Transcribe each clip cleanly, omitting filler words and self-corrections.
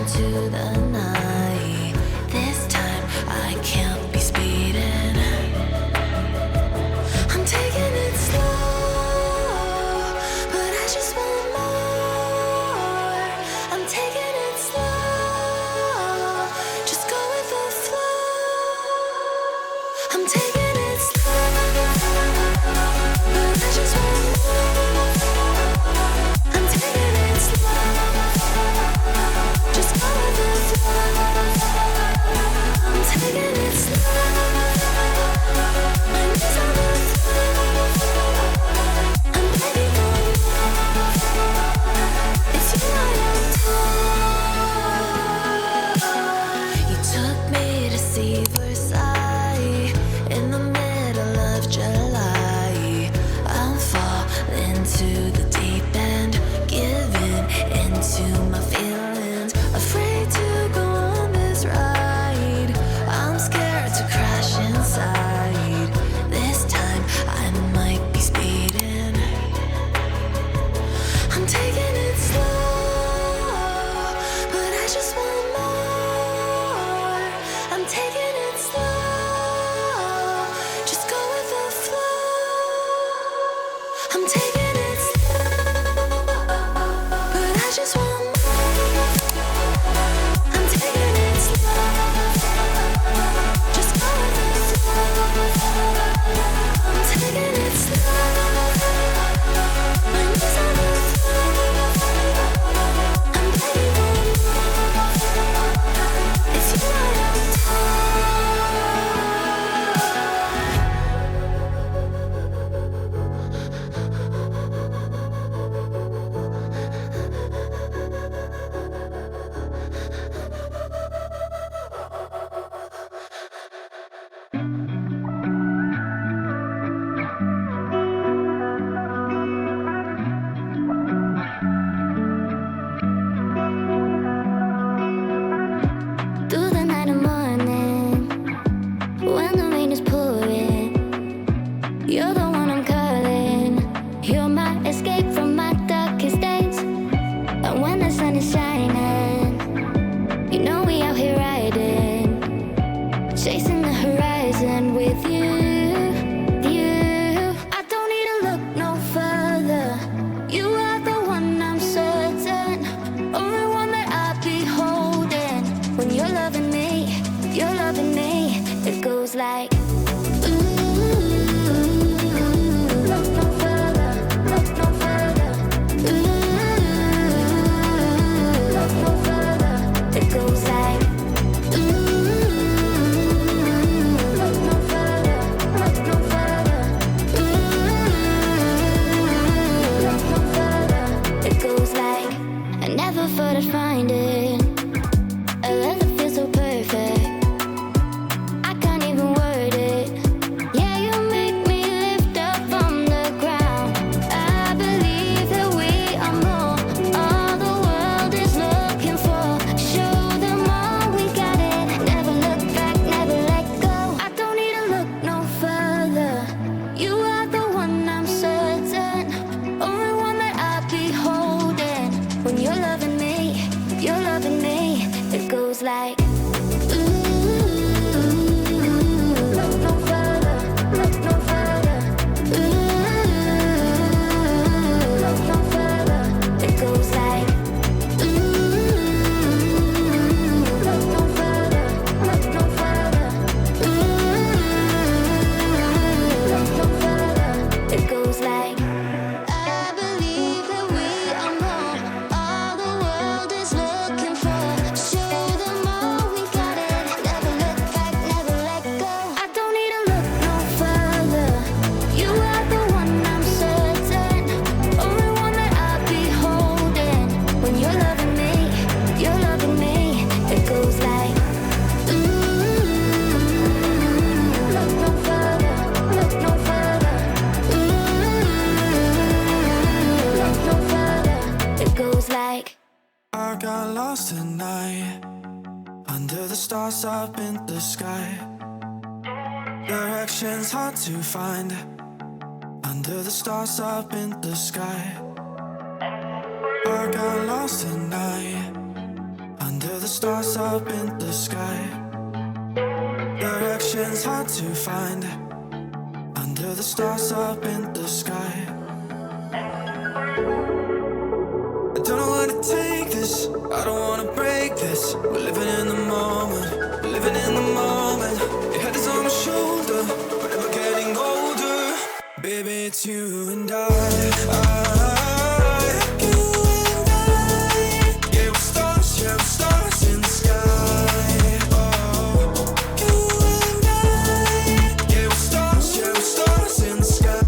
into the night. This time I can't be speeding. I'm taking it slow, but I just want more. I'm taking it slow, just go with the flow. I'm taking it slow, but I just want more. I'm taking it slow, just go with the flow. I'm taking it slow, my knees on the floor. I'm begging for more. It's you I adore. You took me to see Versailles in the middle of July. I'm falling to the deep end, giving into my feelings, afraid to go on this ride. I'm scared to crash inside. This time I might be speeding. I'm taking it slow, but I just want more. I'm taking it slow, just go with the flow. I'm taking it slow, but I just want more. I'm taking it slow, just go with the flow. I'm taking it slow, my knees on the floor. I'm begging for more. It's you I through the night and morning, when the rain is pouring, you're the one I'm calling. You're my escape from my darkest days. And when the sun is shining, you know we out here riding, chasing the horizon with you. I don't need to look no further. You are the one I'm certain, only one that I'll be holding. When you're loving me, it goes like look no further, look no further. Look no further. It goes like look no further, look no further. Look no further. It goes like I never thought I'd find it. A love that feels so perfect. I can't even word it. Yeah, you make me lift up from the ground. I believe that we are more. All the world is looking for. Show them all we got it. Never look back, never let go. I don't need to look no further. You are the one I'm certain, only one that I'll be holding. When you're loving me, it goes like look no further, look no further. Look no further. It goes like look no further, look no further. Look no further. It goes like I believe that we are more. All the world is looking for. Show them all we got it. Never look back, never let go. I don't need to look no further. You are the one I'm certain, only one that I'll be holding. When you're loving me, it goes like look no further, look no further. Look no further. It goes like I got lost tonight under the stars up in the sky. Directions hard to find under the stars up in the sky. I got lost tonight under the stars up in the sky. Directions hard to find. Under the stars up in the sky. I don't know where to take this. I don't wanna break this. We're living in the moment. We're living in the moment. Your head is on my shoulder, but never getting older. Baby, it's you and I. You and I. Yeah, we're stars in the sky. Oh, you and I. Yeah, we're stars in the sky.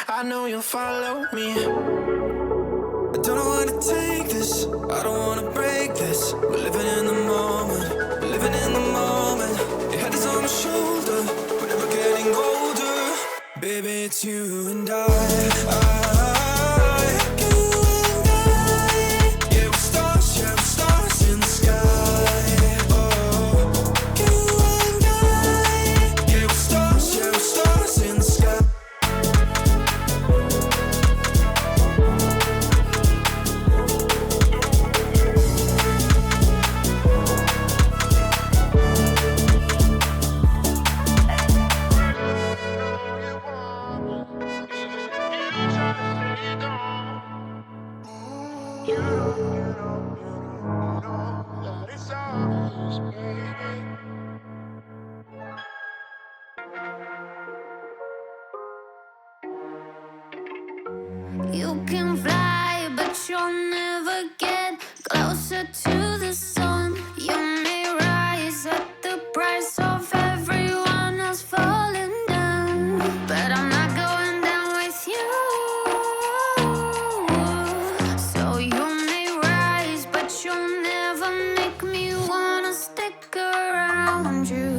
I know you'll follow me. I don't know where to take this. I don't wanna break this. We're living in the moment. We're living in the moment. Your head is on my shoulder. We're never getting older. Baby, it's you and I. You and I. Yeah, we're stars in the sky. Oh, you and I. Yeah, we're stars in the sky. You can fly, but you'll never get closer to the sun. You may rise at the price of everyone else falling down, but I'm not going down with you. So you may rise, but you'll never make me wanna stick around you.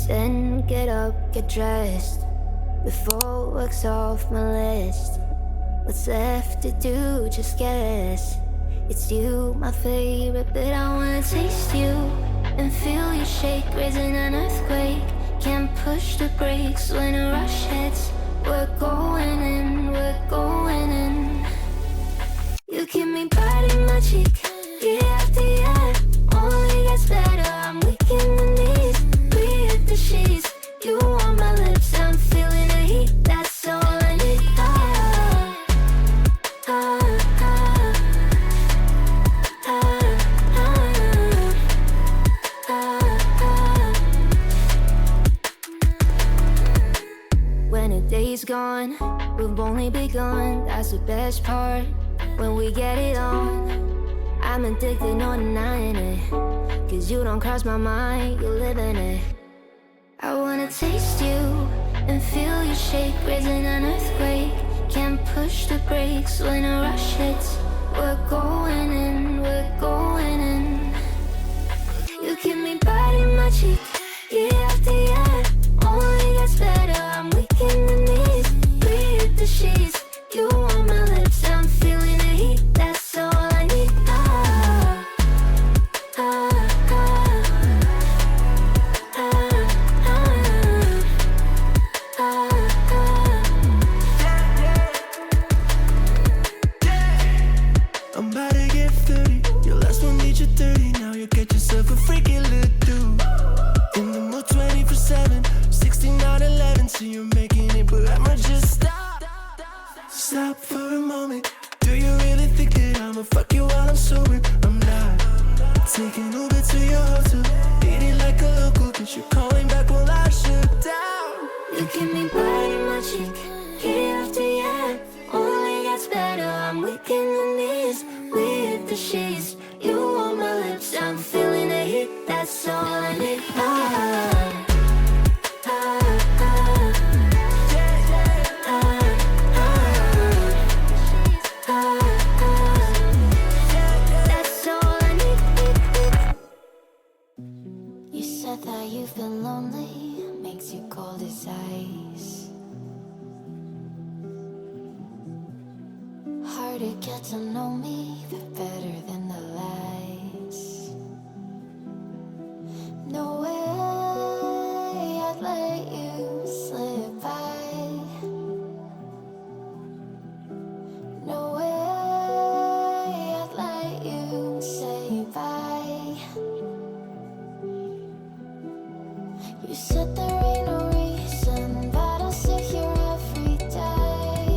Then get up, get dressed, before work's off my list. What's left to do, just guess. It's you, my favorite, but I wanna taste you and feel you shake, raising an earthquake. Can't push the brakes when a rush hits. We're going in, we're going in. You keep me biting my cheek, year after year. Only gets better, I'm weak in the knees. We hit the sheets, day's gone, we've only begun. That's the best part, when we get it on. I'm addicted, no denying it, 'cause you don't cross my mind, you live in it. I wanna taste you and feel you shake, raising an earthquake. Can't push the brakes when a rush hits. We're going in, we're going in. You keep me biting my cheek, year after year. Only gets better, I'm weak in the knees. Breathe the sheets, you on my lips, I'm feeling the heat. That's all I need. Ah, ah, ah, ah, ah, ah, ah. I'm about to get 30. Your last one made you 30. Now you get yourself a freaky little dude. In the mood 24/7, 6911. So you're making it, but I'ma just stop. Stop for a moment. Do you really think that I'ma fuck you while I'm sober? I'm not. Taking Uber to your hotel, eating like a local, but you're calling back while I shut down. You keep me biting my cheek, year after year. Only gets better, I'm weak in the knees. We hit the sheets, you on my lips, I'm feeling the heat. That's all I need. Ah, ah, ah, ah, ah, ah. That's all I need. You said that you've been lonely, makes you cold as ice. Hard to get to know me, but better than the lies. No way I'd let you slip by. No way I'd let you say bye. You said there ain't no reason, but I'll sit here every day,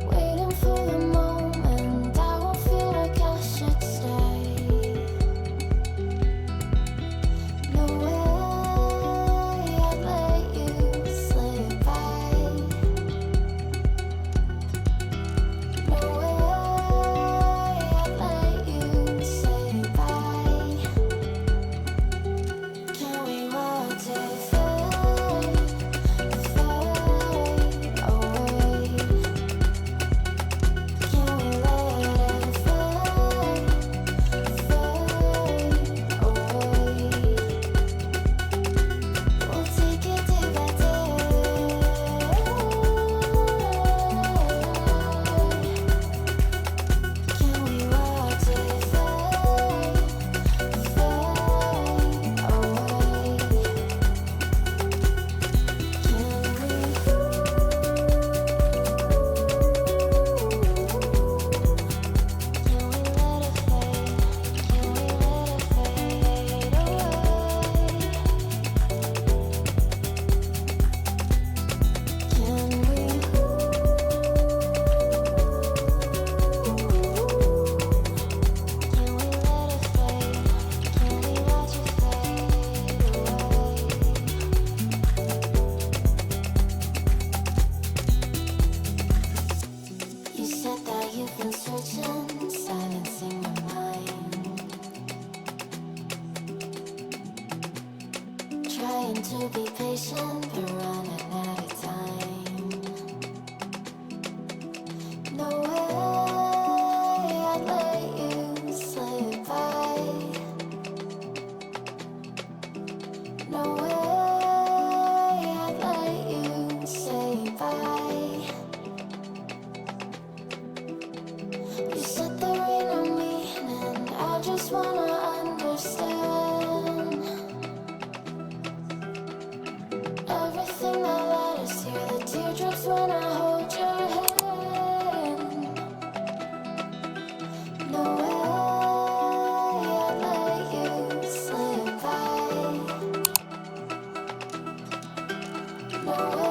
waiting for the moment I won't feel like I should stay. No way I'd let you slip by. No way I'd let you say bye. Can we watch it fade, fade away? Can we let it fade, fade away? We'll take it day by day. Can we watch it fade, fade away? You said that you've been searching, silencing your mind, trying to be patient, but running out of time. No way I'd let you slip by. No way I'd let you say bye. You said there ain't no meaning, I just wanna understand everything that led us here, the teardrops when I hold your hand. No way I'd let you slip by. No way